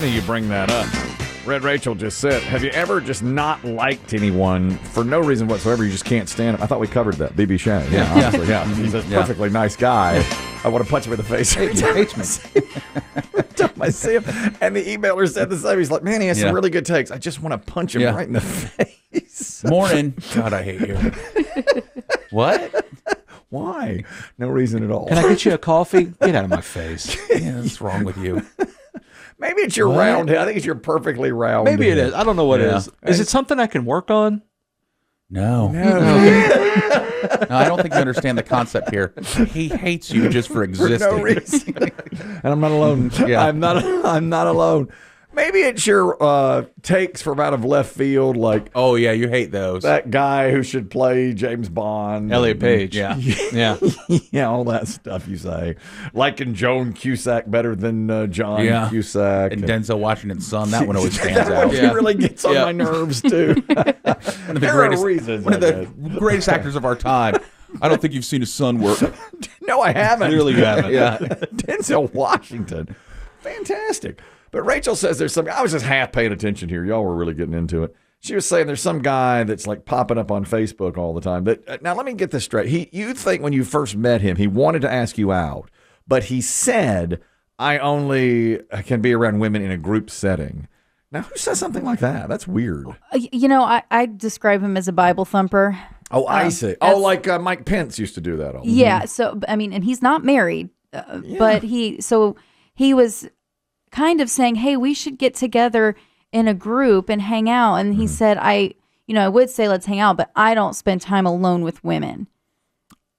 You bring that up. Red Rachel just said, have you ever just not liked anyone for no reason whatsoever? You just can't stand him. I thought we covered that. B.B. Shea. Yeah, honestly, yeah. He's a perfectly nice guy. I want to punch him in the face. He hates me. Every time I see him. And the emailer said the same. He's like, man, he has some really good takes. I just want to punch him right in the face. Morning. God, I hate you. What? Why? No reason at all. Can I get you a coffee? Get out of my face. Yeah, what's wrong with you? Maybe it's your round head. I think it's your perfectly round Maybe head. it is. I don't know what it is. Is it something I can work on? No. No, I don't think you understand the concept here. He hates you just for existing. For no reason. And I'm not alone. Yeah. I'm not alone. Maybe it's your takes from out of left field, like, oh, yeah, you hate those. that guy who should play James Bond. Elliot Page. Yeah. Yeah. Yeah, all that stuff you say. Liking Joan Cusack better than John Cusack. And Denzel Washington's son, that one always stands that out. one really gets on my nerves, too. One of the greatest actors of our time. I don't think you've seen his son work. No, I haven't. Clearly you haven't. Yeah. Denzel Washington. Fantastic. But Rachel says there's some, I was just half paying attention here. Y'all were really getting into it. She was saying there's some guy that's like popping up on Facebook all the time. That now let me get this straight. You think when you first met him, he wanted to ask you out, but he said, I only can be around women in a group setting. Now, who says something like that? That's weird. You know, I describe him as a Bible thumper. Oh, I see. Oh, like Mike Pence used to do that all the time. Yeah. So, I mean, and he's not married, but he was kind of saying, hey, we should get together in a group and hang out. And he said, I would say let's hang out, but I don't spend time alone with women.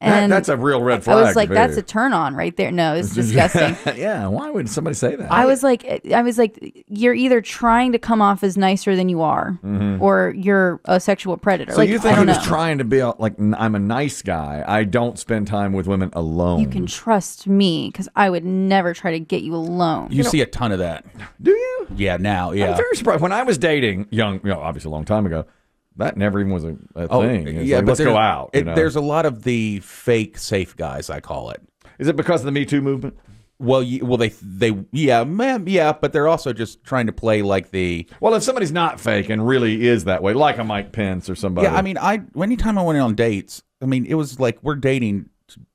And that's a real red flag. I was like, that's a turn on right there. No, it's disgusting. Yeah, why would somebody say that? I was like, you're either trying to come off as nicer than you are, or you're a sexual predator. So like, you think he was trying to be like, I'm a nice guy. I don't spend time with women alone. You can trust me because I would never try to get you alone. You see a ton of that. Do you? Yeah, now, yeah. I'm very surprised. When I was dating obviously a long time ago, that never even was a thing. It's like, let's go out. There's a lot of the fake safe guys, I call it. Is it because of the Me Too movement? Well, but they're also just trying to play like the. Well, if somebody's not fake and really is that way, like a Mike Pence or somebody. Yeah, I mean, anytime I went on dates, I mean, it was like we're dating.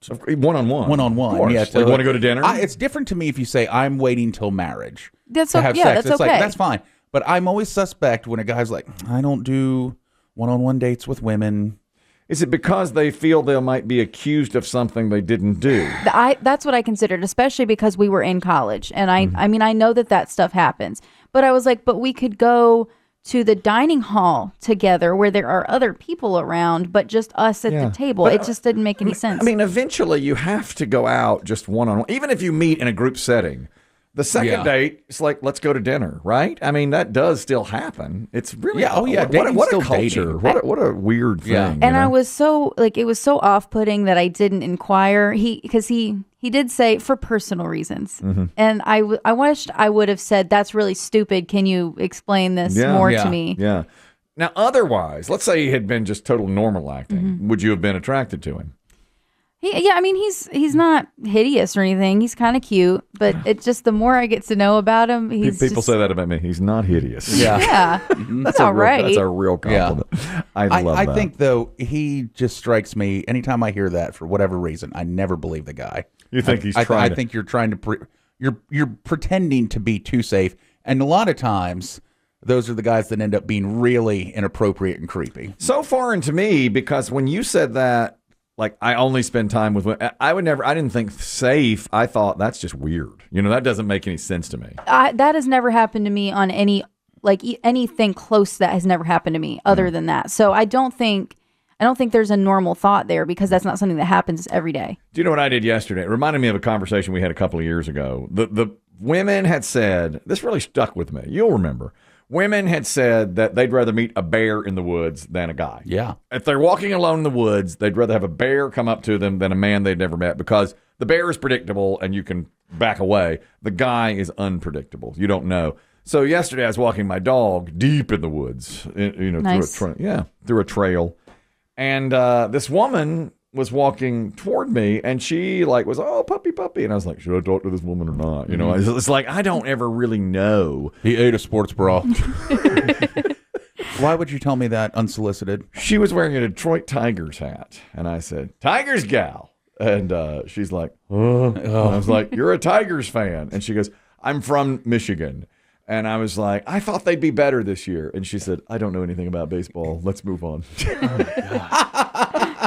One-on-one. One-on-one. Yeah, so you want to go to dinner? It's different to me if you say I'm waiting till marriage That's to have sex. That's It's okay. like that's fine. But I'm always suspect when a guy's like, I don't do one-on-one dates with women. Is it because they feel they might be accused of something they didn't do? That's what I considered, especially because we were in college. And I mean, I know that stuff happens. But I was like, but we could go to the dining hall together where there are other people around, but just us at the table. It just didn't make any sense. I mean, eventually you have to go out just one-on-one. Even if you meet in a group setting, the second date, it's like, let's go to dinner, right? I mean, that does still happen. It's really, what a culture. What a weird thing. Yeah. And I was so, it was so off-putting that I didn't inquire. Because he did say for personal reasons. And I wished I would have said, that's really stupid. Can you explain this more to me? Yeah. Now, otherwise, let's say he had been just total normal acting. Would you have been attracted to him? I mean, he's not hideous or anything. He's kind of cute, but it's just the more I get to know about him, people say that about me. He's not hideous. Yeah, that's all right. That's a real compliment. Yeah. I love that. I think though he just strikes me. Anytime I hear that, for whatever reason, I never believe the guy. You think he's trying? I think you're trying to. You're pretending to be too safe, and a lot of times. Those are the guys that end up being really inappropriate and creepy. So foreign to me, because when you said that, like, I only spend time with women, I didn't think safe. I thought that's just weird. That doesn't make any sense to me. That has never happened to me on anything close to that has never happened to me other than that. So I don't think there's a normal thought there because that's not something that happens every day. Do you know what I did yesterday? It reminded me of a conversation we had a couple of years ago. The women had said, this really stuck with me. You'll remember. Women had said that they'd rather meet a bear in the woods than a guy. Yeah. If they're walking alone in the woods, they'd rather have a bear come up to them than a man they'd never met because the bear is predictable and you can back away. The guy is unpredictable. You don't know. So yesterday I was walking my dog deep in the woods, Nice. through a trail. And this woman was walking toward me, and she like was, oh, puppy, and I was like, should I talk to this woman or not? You know, it's like I don't ever really know. He ate a sports bra. Why would you tell me that unsolicited? She was wearing a Detroit Tigers hat, and I said, Tigers gal. And she's like, And I was like, you're a Tigers fan. And she goes, I'm from Michigan. And I was like, I thought they'd be better this year. And she said, I don't know anything about baseball. Let's move on.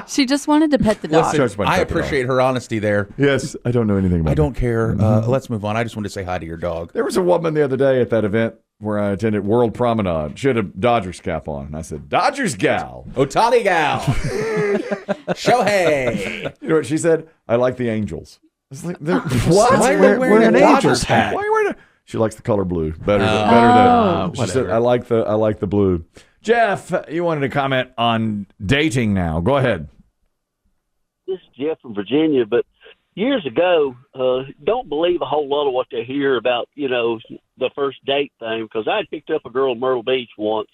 She just wanted to pet the dog. Listen, I appreciate her honesty there. Yes, I don't know anything about I don't care. Let's move on. I just want to say hi to your dog. There was a woman the other day at that event where I attended, World Promenade. She had a Dodgers cap on. And I said, Dodgers gal. Otani gal. Shohei. You know what she said? I like the Angels. I was like, what? Why are you wearing an Angels hat? Why are you wearing She likes the color blue better than she said. Whatever. I like the blue. Jeff, you wanted to comment on dating now. Go ahead. This is Jeff from Virginia, but years ago, don't believe a whole lot of what they hear about, the first date thing, because I had picked up a girl in Myrtle Beach once,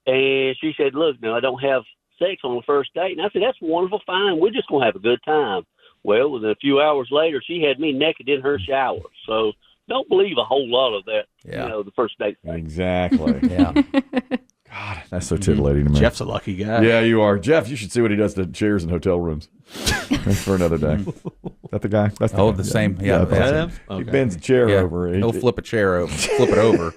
and she said, look, no, I don't have sex on the first date. And I said, that's wonderful, fine. We're just going to have a good time. Well, within a few hours later, she had me naked in her shower. So don't believe a whole lot of that, the first date thing. Exactly. Yeah. God, that's so titillating to me. Jeff's a lucky guy. Yeah, you are. Jeff, you should see what he does to chairs in hotel rooms. That's for another day. Is that the guy? That's the guy. The same. Yeah. That's him. He bends a chair over. He'll flip a chair over. Flip it over.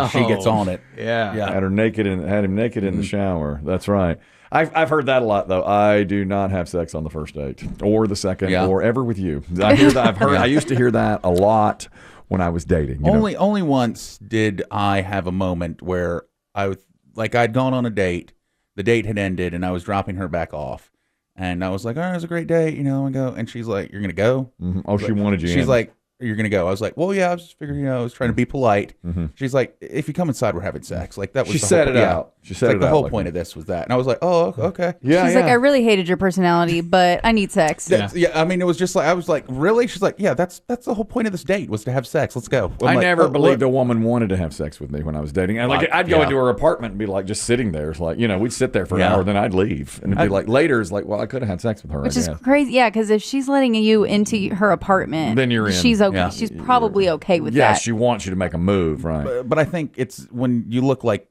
She gets on it. Yeah. Had him naked in the shower. That's right. I've heard that a lot though. I do not have sex on the first date or the second or ever with you. I hear that. I've heard. I used to hear that a lot when I was dating. Only once did I have a moment where I'd gone on a date, the date had ended, and I was dropping her back off, and I was like, "Oh, it was a great date," and she's like, "You're gonna go?" Mm-hmm. Oh, she wanted you. She's like, "You're gonna go?" I was like, "Well, yeah." I was just figuring, I was trying to be polite. Mm-hmm. She's like, "If you come inside, we're having sex." Like that was. She said it out. She said it out. The whole point of this was that, and I was like, "Oh, okay." Yeah. She's like, I really hated your personality, but I need sex. Yeah. I mean, it was just like I was like, "Really?" She's like, "Yeah, that's the whole point of this date was to have sex. Let's go." I never believed a woman wanted to have sex with me when I was dating. And I'd go into her apartment and be like, just sitting there. It's like, we'd sit there for an hour, then I'd leave, and it'd be like later. It's like, well, I could have had sex with her. Which is crazy, yeah. Because if she's letting you into her apartment, then you're in. She's okay. Yeah. She's probably okay with that. Yeah, she wants you to make a move, right? But I think it's when you look like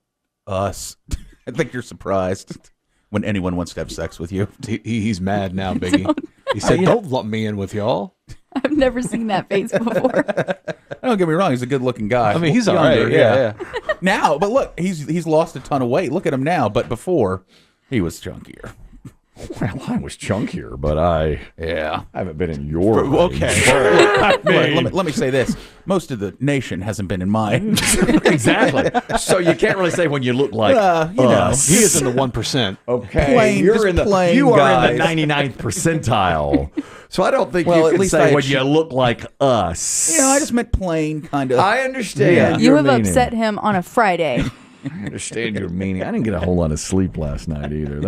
us. I think you're surprised when anyone wants to have sex with you. He's mad now, Biggie. He said, don't lump me in with y'all. I've never seen that face before. Don't get me wrong; he's a good-looking guy. I mean, he's all younger, right. Yeah. Now, but look, he's lost a ton of weight. Look at him now. But before, he was chunkier. Well, I was chunkier, but I haven't been in your Okay. Let me say this: most of the nation hasn't been in mine. Exactly. So you can't really say when you look like us. He is in the 1%. Okay, you are in the 99th percentile. So I don't think you can say when you look like us. I just meant plain, kind of. I understand. You your have meaning. upset him on a Friday. I understand your meaning. I didn't get a whole lot of sleep last night either.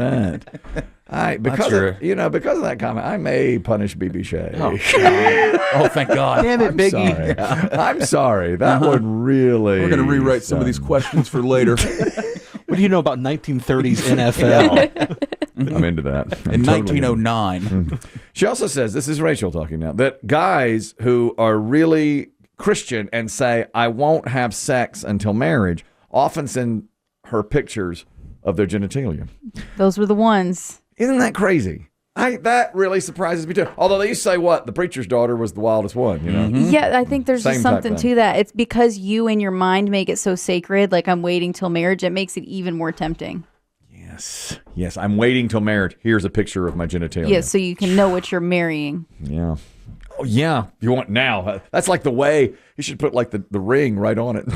Because of that comment, I may punish BB Shea. Oh, thank God! Damn it, Biggie. I'm sorry. That would really. We're going to rewrite some of these questions for later. What do you know about 1930s NFL? I'm into that. In 1909. She also says, this is Rachel talking now, that guys who are really Christian and say, I won't have sex until marriage, often send her pictures of their genitalia. Those were the ones. Isn't that crazy? That really surprises me too. Although they used to say the preacher's daughter was the wildest one, Yeah, I think there's just something thing. to that. It's because you in your mind make it so sacred, like I'm waiting till marriage, it makes it even more tempting. Yes, I'm waiting till marriage. Here's a picture of my genitalia. Yeah, so you can know what you're marrying. Yeah. Oh, yeah. You want now. That's like the way you should put like the ring right on it.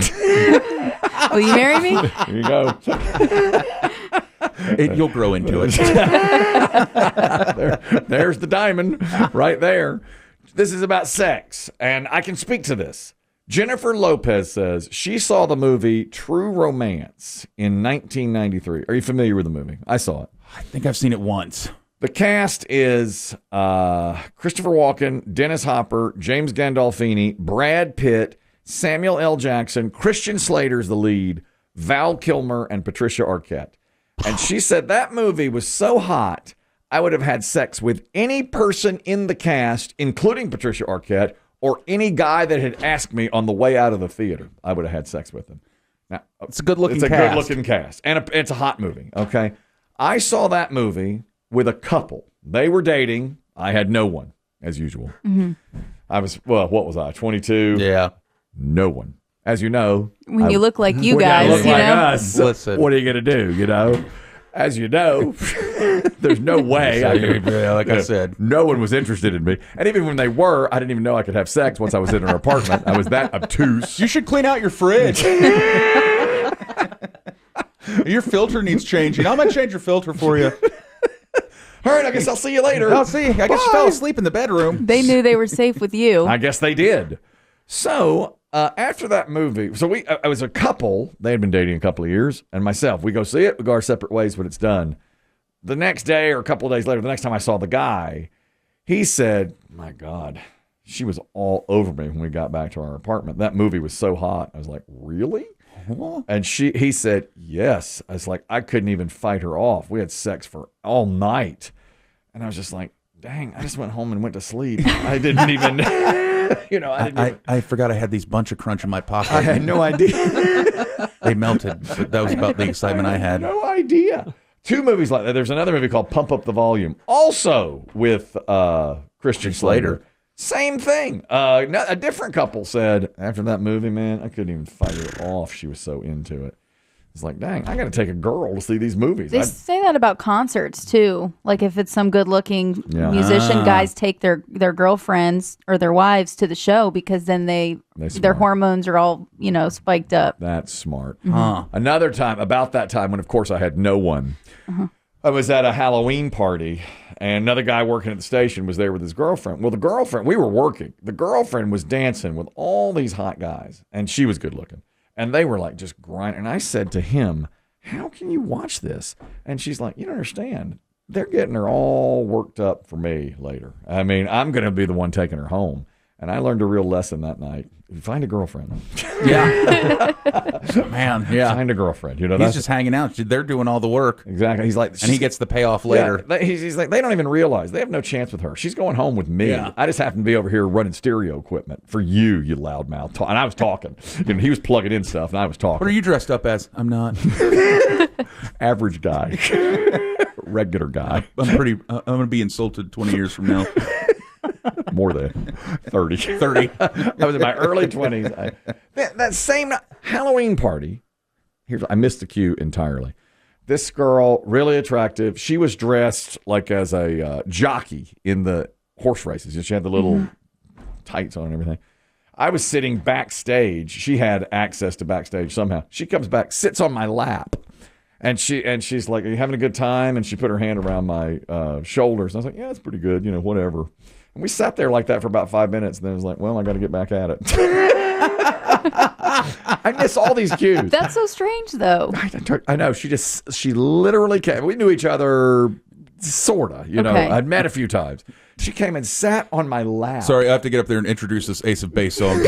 Will you marry me? Here you go. You'll grow into it. There's the diamond right there. This is about sex, and I can speak to this. Jennifer Lopez says she saw the movie True Romance in 1993. Are you familiar with the movie? I saw it. I think I've seen it once. The cast is Christopher Walken, Dennis Hopper, James Gandolfini, Brad Pitt, Samuel L. Jackson, Christian Slater's the lead, Val Kilmer, and Patricia Arquette. And she said that movie was so hot, I would have had sex with any person in the cast, including Patricia Arquette, or any guy that had asked me on the way out of the theater. I would have had sex with them. Now, It's a good-looking It's a cast. good-looking cast. And it's a hot movie, okay? I saw that movie with a couple. They were dating. I had no one, as usual. I was, what was I, 22? Yeah. No one. As you know. When you look like you when guys, I look you like know? us, Listen. what are you going to do, you know? As you know, there's no way. Yeah, like I said. No one was interested in me. And even when they were, I didn't even know I could have sex once I was in her apartment. I was that obtuse. You should clean out your fridge. Your filter needs changing. I'm going to change your filter for you. All right, I guess I'll see you later. I'll see. I guess you fell asleep in the bedroom. They knew they were safe with you. I guess they did. So after that movie, so I was a couple. They had been dating a couple of years, and myself. We go see it. We go our separate ways when it's done. The next day or a couple of days later, the next time I saw the guy, he said, "My God, she was all over me when we got back to our apartment. That movie was so hot." I was like, "Really?" And he said, "Yes." I was like, I couldn't even fight her off. We had sex for all night, and I was just like, "Dang!" I just went home and went to sleep. I didn't even. I forgot I had these bunch of crunch in my pocket. I had no idea. They melted. That was about the excitement I had. No idea. Two movies like that. There's another movie called Pump Up the Volume, also with Christian Slater. Same thing. A different couple said after that movie, man, I couldn't even fight her off. She was so into it. It's like, dang, I got to take a girl to see these movies. They say that about concerts too. Like if it's some good-looking musician, guys take their girlfriends or their wives to the show because then their hormones are all spiked up. That's smart. Huh. Another time, about that time when, of course, I had no one. I was at a Halloween party, and another guy working at the station was there with his girlfriend. Well, the girlfriend, we were working. The girlfriend was dancing with all these hot guys, and she was good looking. And they were like just grinding. And I said to him, "How can you watch this?" And she's like, "You don't understand. They're getting her all worked up for me later. I mean, I'm going to be the one taking her home." And I learned a real lesson that night. Find a girlfriend. Yeah. Man, yeah. Find a girlfriend. He's just hanging out. They're doing all the work. Exactly. He's like, and he gets the payoff later. Yeah, he's like, they don't even realize. They have no chance with her. She's going home with me. Yeah. I just happen to be over here running stereo equipment for you loudmouth. And I was talking. He was plugging in stuff, and I was talking. What are you dressed up as? I'm not. Average guy. Regular guy. I'm going to be insulted 20 years from now. More than 30. 30. I was in my early 20s. That same Halloween party, I missed the cue entirely. This girl, really attractive. She was dressed like as a jockey in the horse races. She had the little tights on and everything. I was sitting backstage. She had access to backstage somehow. She comes back, sits on my lap. And she's like, "Are you having a good time?" And she put her hand around my shoulders. And I was like, "Yeah, it's pretty good, whatever." And we sat there like that for about 5 minutes. And then I was like, well, I got to get back at it. I miss all these cues. That's so strange, though. I know. She literally came. We knew each other, sort of. Okay. I'd met a few times. She came and sat on my lap. Sorry, I have to get up there and introduce this Ace of Base song.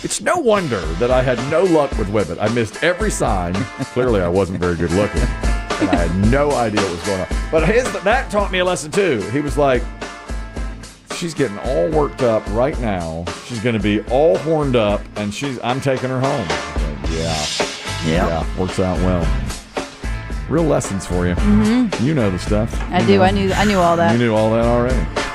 It's no wonder that I had no luck with women. I missed every sign. Clearly, I wasn't very good looking. And I had no idea what was going on. But that taught me a lesson, too. He was like, she's getting all worked up right now. She's going to be all horned up, and I'm taking her home. Like, yeah, works out well. Real lessons for you. Mm-hmm. You know the stuff. I do. I knew all that. You knew all that already.